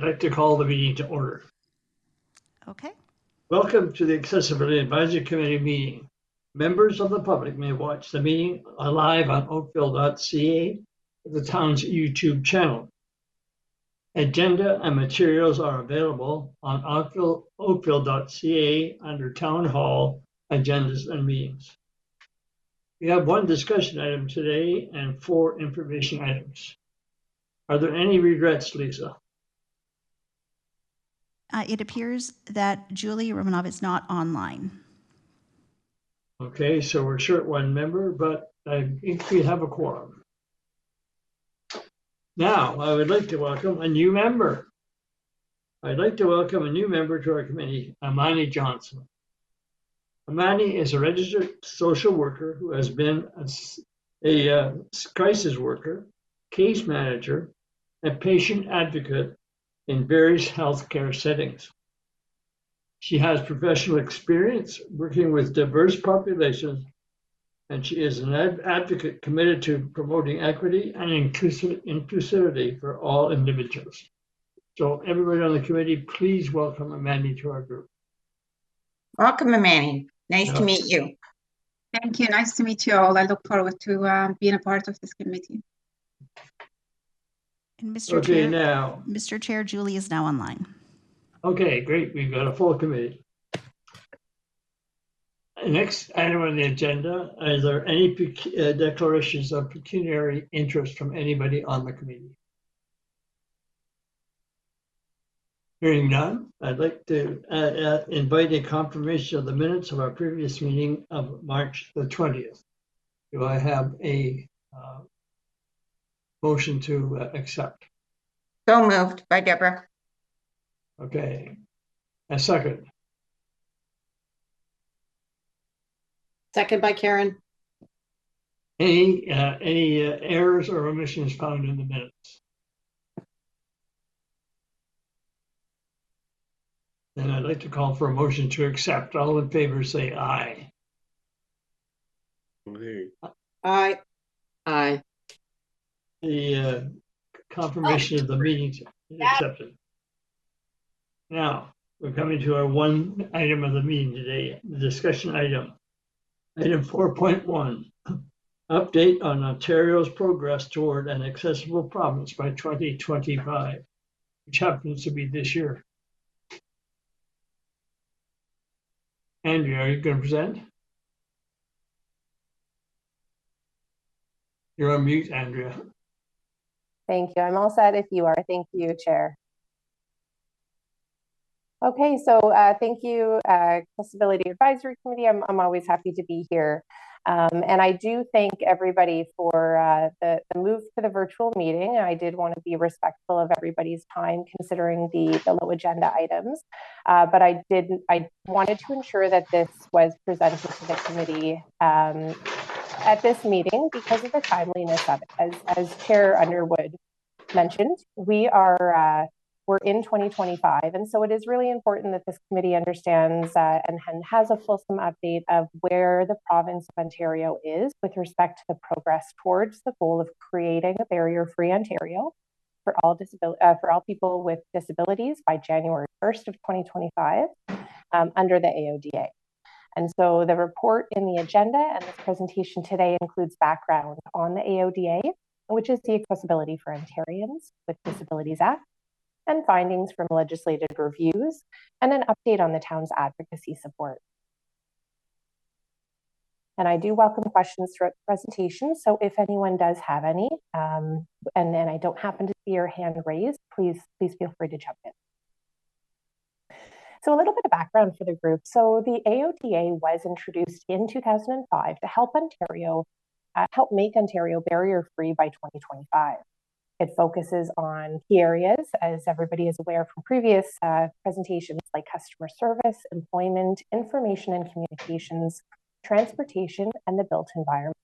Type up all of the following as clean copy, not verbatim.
I'd like to call the meeting to order. Okay. Welcome to the Accessibility Advisory Committee meeting. Members of the public may watch the meeting live on oakville.ca, the town's YouTube channel. Agenda and materials are available on oakville.ca under Town Hall, Agendas and Meetings. We have one discussion item today and 4 information items. Are there any regrets, Lisa? It appears that Julie Romanov is not online. Okay, so we're short one member, but I think we have a quorum. Now, I would like to welcome a new member. I'd like to welcome a new member to our committee, Amani Johnson. Amani is a registered social worker who has been a crisis worker, case manager, and patient advocate in various healthcare settings. She has professional experience working with diverse populations, and she is an advocate committed to promoting equity and inclusivity for all individuals. So everybody on the committee, please welcome Amani to our group. Welcome, Amani. Nice to meet you. Thank you. Nice to meet you all. I look forward to being a part of this committee. And Mr. Chair, Julie is now online. Okay, great. We've got a full committee. Next item on the agenda, is there any declarations of pecuniary interest from anybody on the committee? Hearing none, I'd like to invite a confirmation of the minutes of our previous meeting of March the 20th. Do I have a motion to accept? So moved by Deborah. Okay, a second. Second by Karen. Any errors or omissions found in the minutes? Then I'd like to call for a motion to accept. All in favor say aye. Aye. Aye. The confirmation of the meeting is accepted. Now, we're coming to our one item of the meeting today, the discussion item. Item 4.1, update on Ontario's progress toward an accessible province by 2025, which happens to be this year. Andrea, are you going to present? You're on mute, Andrea. Thank you. I'm all set if you are. Thank you, Chair. Okay, so thank you, Accessibility Advisory Committee. I'm always happy to be here. And I do thank everybody for the move to the virtual meeting. I did want to be respectful of everybody's time considering the low agenda items. But I wanted to ensure that this was presented to the committee at this meeting because of the timeliness of it. As Chair Underwood mentioned, we're in 2025, and so it is really important that this committee understands and has a fulsome update of where the province of Ontario is with respect to the progress towards the goal of creating a barrier-free Ontario for all people with disabilities by January 1st of 2025 under the AODA. And so the report in the agenda and this presentation today includes background on the AODA, which is the Accessibility for Ontarians with Disabilities Act, and findings from legislative reviews, and an update on the town's advocacy support. And I do welcome questions throughout the presentation, so if anyone does have any, and then I don't happen to see your hand raised, please feel free to jump in. So a little bit of background for the group. So the AODA was introduced in 2005 to help make Ontario barrier-free by 2025. It focuses on key areas, as everybody is aware from previous presentations, like customer service, employment, information and communications, transportation, and the built environment.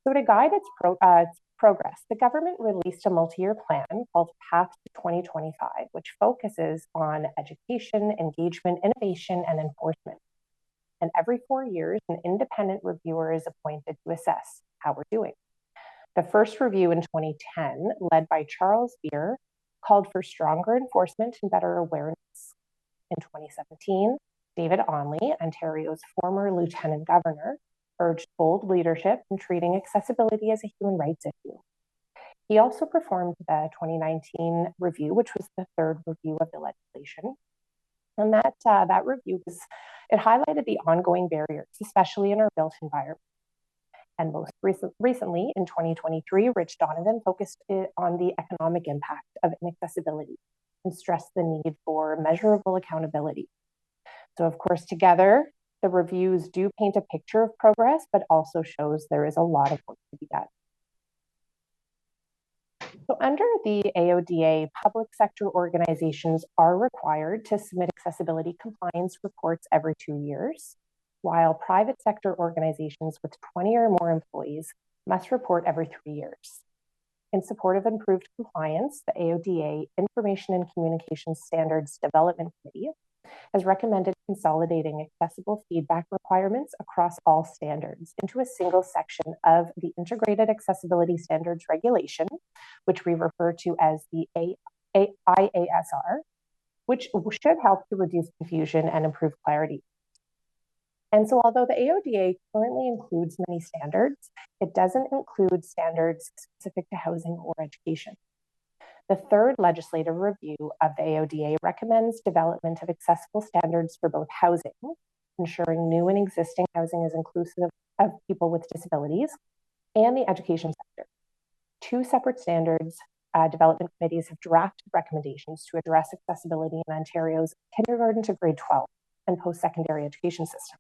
So to guide its progress, the government released a multi-year plan called Path to 2025, which focuses on education, engagement, innovation, and enforcement. And every 4 years, an independent reviewer is appointed to assess how we're doing. The first review in 2010, led by Charles Beer, called for stronger enforcement and better awareness. In 2017, David Onley, Ontario's former Lieutenant Governor, urged bold leadership in treating accessibility as a human rights issue. He also performed the 2019 review, which was the third review of the legislation. And that review it highlighted the ongoing barriers, especially in our built environment. And most recently, in 2023, Rich Donovan focused on the economic impact of inaccessibility and stressed the need for measurable accountability. So, of course, together, the reviews do paint a picture of progress, but also shows there is a lot of work to be done. So under the AODA, public sector organizations are required to submit accessibility compliance reports every 2 years, while private sector organizations with 20 or more employees must report every 3 years. In support of improved compliance, the AODA Information and Communications Standards Development Committee has recommended consolidating accessible feedback requirements across all standards into a single section of the Integrated Accessibility Standards Regulation, which we refer to as the IASR, which should help to reduce confusion and improve clarity. And so although the AODA currently includes many standards, it doesn't include standards specific to housing or education. The third legislative review of the AODA recommends development of accessible standards for both housing, ensuring new and existing housing is inclusive of people with disabilities, and the education sector. Two separate standards development committees have drafted recommendations to address accessibility in Ontario's kindergarten to grade 12 and post-secondary education system.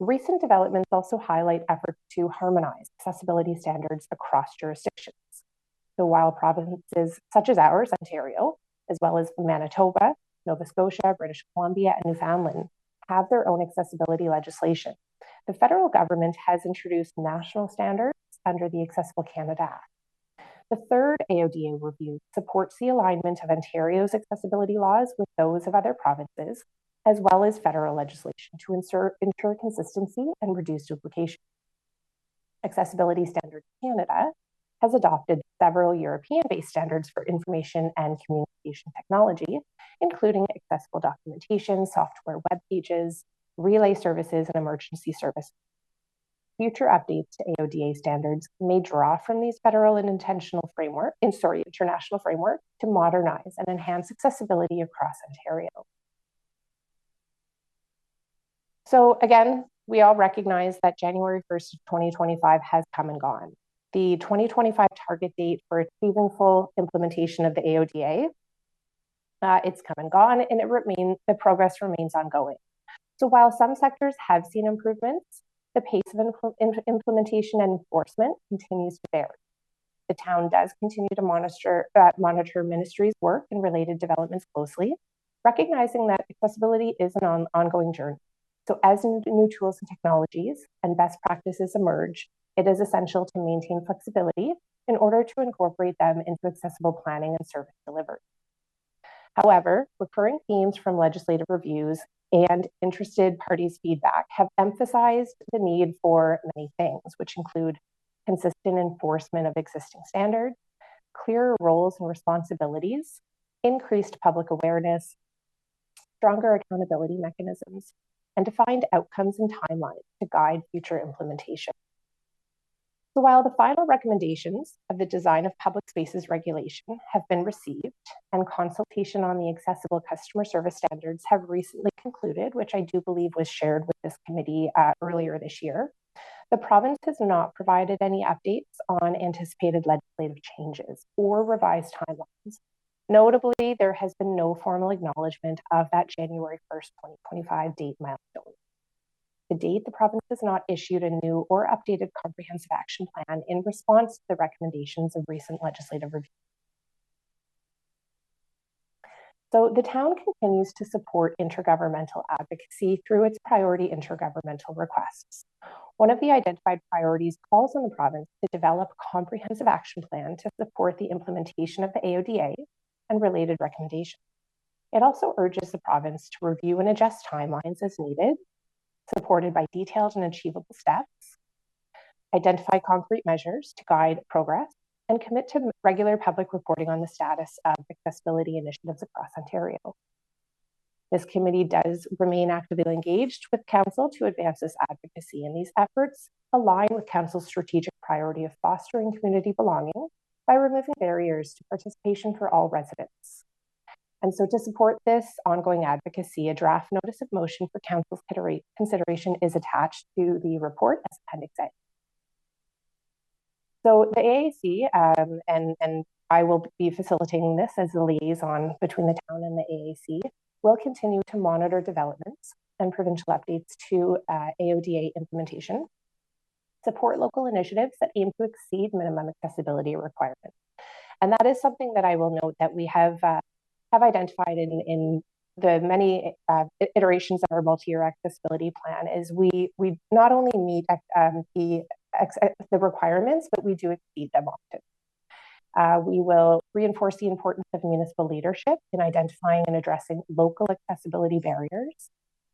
Recent developments also highlight efforts to harmonize accessibility standards across jurisdictions. So while provinces such as ours, Ontario, as well as Manitoba, Nova Scotia, British Columbia, and Newfoundland have their own accessibility legislation, the federal government has introduced national standards under the Accessible Canada Act. The third AODA review supports the alignment of Ontario's accessibility laws with those of other provinces, as well as federal legislation to ensure consistency and reduce duplication. Accessibility Standards Canada has adopted several European-based standards for information and communication technology, including accessible documentation, software web pages, relay services, and emergency services. Future updates to AODA standards may draw from these federal and international framework to modernize and enhance accessibility across Ontario. So again, we all recognize that January 1st, 2025 has come and gone. The 2025 target date for achieving full implementation of the AODA, it's come and gone, and the progress remains ongoing. So while some sectors have seen improvements, the pace of implementation and enforcement continues to vary. The town does continue to monitor ministry's work and related developments closely, recognizing that accessibility is an ongoing journey. So as new tools and technologies and best practices emerge, it is essential to maintain flexibility in order to incorporate them into accessible planning and service delivery. However, recurring themes from legislative reviews and interested parties' feedback have emphasized the need for many things, which include consistent enforcement of existing standards, clearer roles and responsibilities, increased public awareness, stronger accountability mechanisms, and defined outcomes and timelines to guide future implementation. So while the final recommendations of the Design of Public Spaces Regulation have been received and consultation on the accessible customer service standards have recently concluded, which I do believe was shared with this committee earlier this year, the province has not provided any updates on anticipated legislative changes or revised timelines. Notably, there has been no formal acknowledgement of that January 1st, 2025 date milestone. To date, the province has not issued a new or updated comprehensive action plan in response to the recommendations of recent legislative review. So the town continues to support intergovernmental advocacy through its priority intergovernmental requests. One of the identified priorities calls on the province to develop a comprehensive action plan to support the implementation of the AODA and related recommendations. It also urges the province to review and adjust timelines as needed, supported by detailed and achievable steps, identify concrete measures to guide progress, and commit to regular public reporting on the status of accessibility initiatives across Ontario. This committee does remain actively engaged with Council to advance this advocacy, and these efforts align with Council's strategic priority of fostering community belonging by removing barriers to participation for all residents. And so to support this ongoing advocacy, a draft notice of motion for Council's consideration is attached to the report as Appendix A. So the AAC, and I will be facilitating this as the liaison between the town and the AAC, will continue to monitor developments and provincial updates to AODA implementation, support local initiatives that aim to exceed minimum accessibility requirements. And that is something that I will note that we have identified in the many iterations of our multi-year accessibility plan is we not only meet the requirements, but we do exceed them often. We will reinforce the importance of municipal leadership in identifying and addressing local accessibility barriers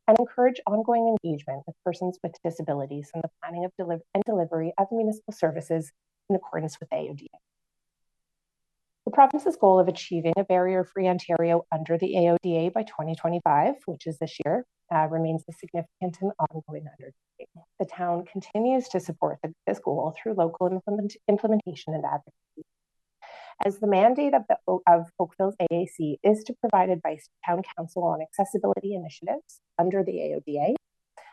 and encourage ongoing engagement with persons with disabilities in the planning of and delivery of municipal services in accordance with AODA. The province's goal of achieving a barrier-free Ontario under the AODA by 2025, which is this year, remains a significant and ongoing undertaking. The town continues to support this goal through local implementation and advocacy. As the mandate of Oakville's AAC is to provide advice to Town Council on accessibility initiatives under the AODA,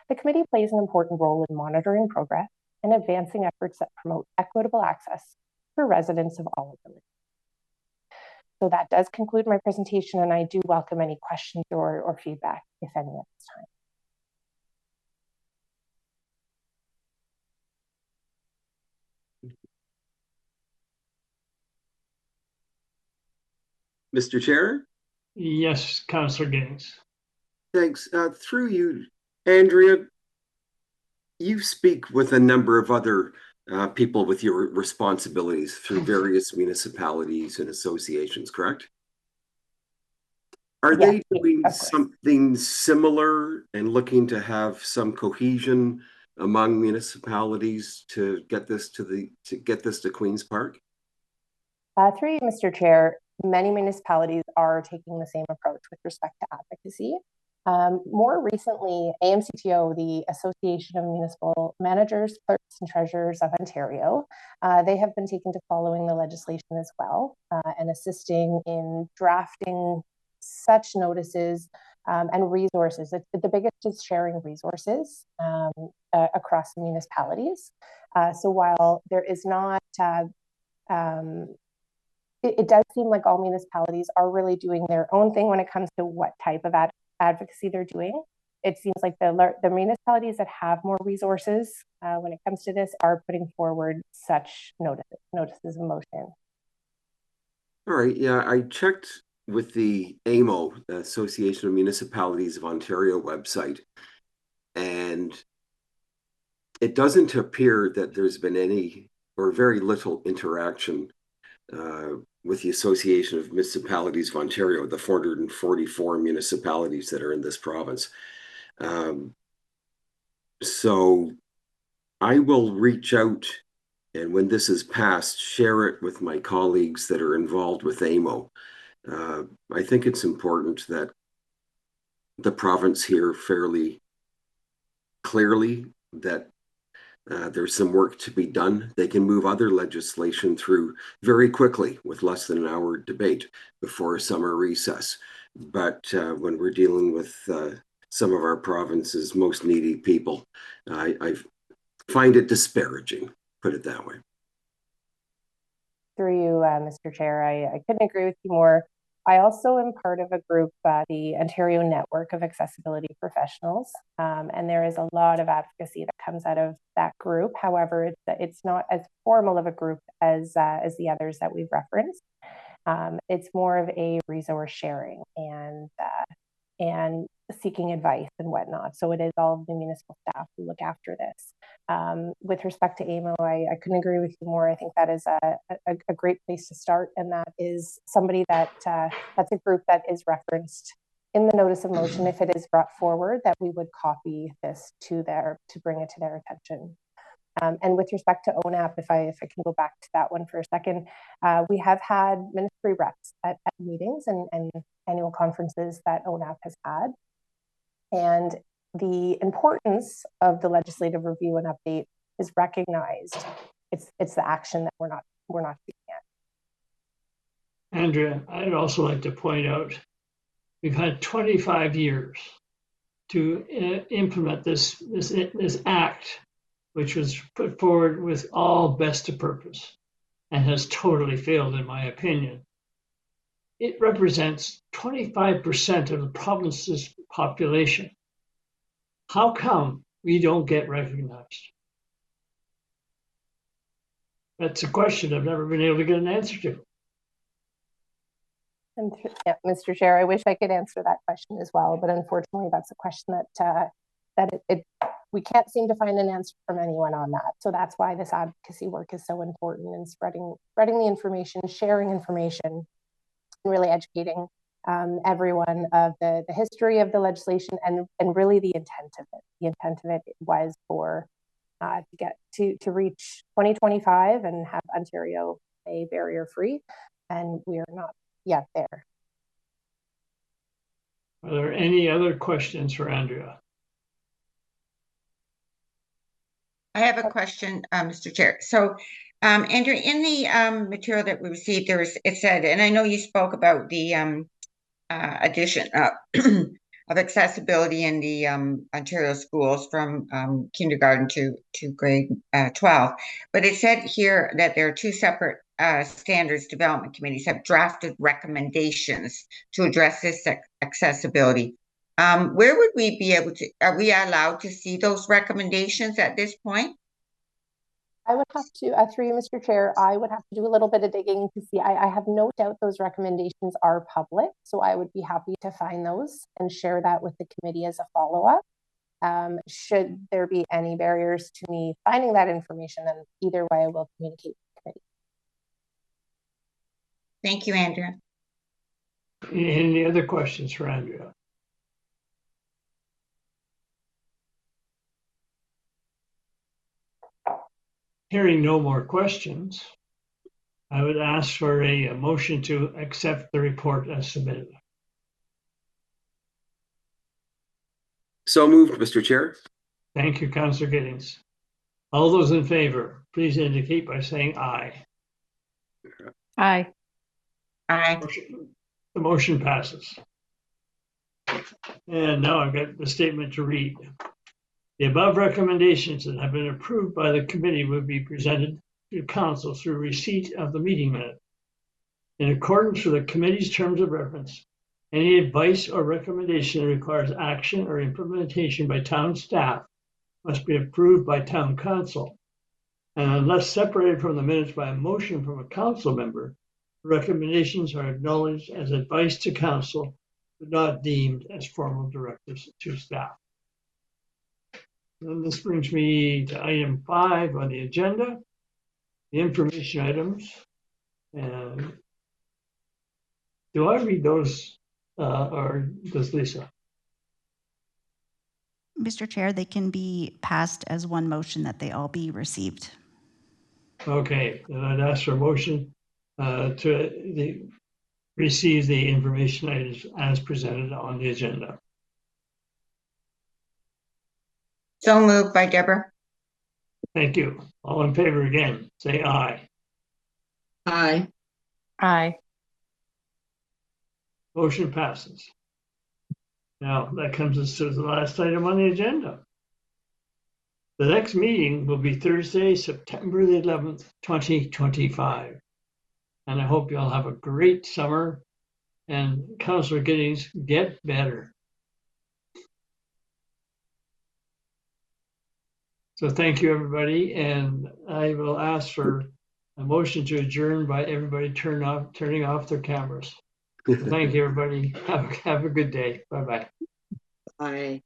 the committee plays an important role in monitoring progress and advancing efforts that promote equitable access for residents of all abilities. So that does conclude my presentation, and I do welcome any questions or feedback, if any, at this time. Mr. Chair? Yes, Councillor Gaines. Thanks. Through you, Andrea, you speak with a number of other people with your responsibilities through various municipalities and associations, correct? Are they doing something similar and looking to have some cohesion among municipalities to get this to Queen's Park? Through you, Mr. Chair, many municipalities are taking the same approach with respect to advocacy. More recently, AMCTO, the Association of Municipal Managers, Clerks and Treasurers of Ontario, they have been taken to following the legislation as well and assisting in drafting such notices and resources. The biggest is sharing resources across the municipalities. So while there is not, it does seem like all municipalities are really doing their own thing when it comes to what type of advocacy they're doing. It seems like the municipalities that have more resources when it comes to this are putting forward such notices of motion. All right, yeah, I checked with the AMO, the Association of Municipalities of Ontario website, and it doesn't appear that there's been any or very little interaction with the Association of Municipalities of Ontario, the 444 municipalities that are in this province. So I will reach out, and when this is passed, share it with my colleagues that are involved with AMO. I think it's important that the province hear fairly clearly that there's some work to be done. They can move other legislation through very quickly with less than an hour debate before a summer recess. But when we're dealing with some of our province's most needy people, I find it disparaging, put it that way. Through you, Mr. Chair, I couldn't agree with you more. I also am part of a group, the Ontario Network of Accessibility Professionals, and there is a lot of advocacy that comes out of that group. However, it's not as formal of a group as the others that we've referenced. It's more of a resource sharing and seeking advice and whatnot. So it is all of the municipal staff who look after this. With respect to AMO, I couldn't agree with you more. I think that is a great place to start, and that is somebody that's a group that is referenced in the notice of motion. If it is brought forward, that we would copy this to bring it to their attention. And with respect to ONAP, if I can go back to that one for a second, we have had ministry reps at meetings and annual conferences that ONAP has had. And the importance of the legislative review and update is recognized. It's the action that we're not seeing at. Andrea, I'd also like to point out, we've had 25 years to implement this act, which was put forward with all best of purpose and has totally failed, in my opinion. It represents 25% of the province's population. How come we don't get recognized? That's a question I've never been able to get an answer to. And yeah, Mr. Chair, I wish I could answer that question as well, but unfortunately, that's a question that we can't seem to find an answer from anyone on that. So that's why this advocacy work is so important, and spreading the information, sharing information, really educating everyone of the history of the legislation and really the intent of it. The intent of it was for to get to reach 2025 and have Ontario a barrier free, and we are not yet there. Are there any other questions for Andrea? I have a question, Mr. Chair. So, Andrew, in the material that we received, it said, and I know you spoke about the addition of accessibility in the Ontario schools from kindergarten to grade 12, but it said here that there are two separate standards development committees have drafted recommendations to address this accessibility. Where would we be able to, are we allowed to see those recommendations at this point? I would have to, through you, Mr. Chair, I would have to do a little bit of digging to see. I have no doubt those recommendations are public, so I would be happy to find those and share that with the committee as a follow-up. Should there be any barriers to me finding that information, then either way I will communicate with the committee. Thank you, Andrea. Any other questions for Andrea? Hearing no more questions, I would ask for a motion to accept the report as submitted. So moved, Mr. Chair. Thank you, Councillor Giddings. All those in favor, please indicate by saying aye. Aye. Aye. The motion passes. And now I've got the statement to read. The above recommendations that have been approved by the committee will be presented to council through receipt of the meeting minute. In accordance with the committee's terms of reference, any advice or recommendation that requires action or implementation by town staff must be approved by town council. And unless separated from the minutes by a motion from a council member, recommendations are acknowledged as advice to council, but not deemed as formal directives to staff. And this brings me to item 5 on the agenda, the information items. And do I read those or does Lisa? Mr. Chair, they can be passed as one motion that they all be received. Okay, then I'd ask for a motion to receive the information items as presented on the agenda. So moved by Deborah. Thank you. All in favor again, say aye. Aye. Aye. Motion passes. Now that comes us to the last item on the agenda. The next meeting will be Thursday, September the 11th, 2025. And I hope you all have a great summer and Councillor Giddings, get better. So thank you, everybody. And I will ask for a motion to adjourn by everybody turning off their cameras. Thank you, everybody. Have a good day. Bye-bye. Aye.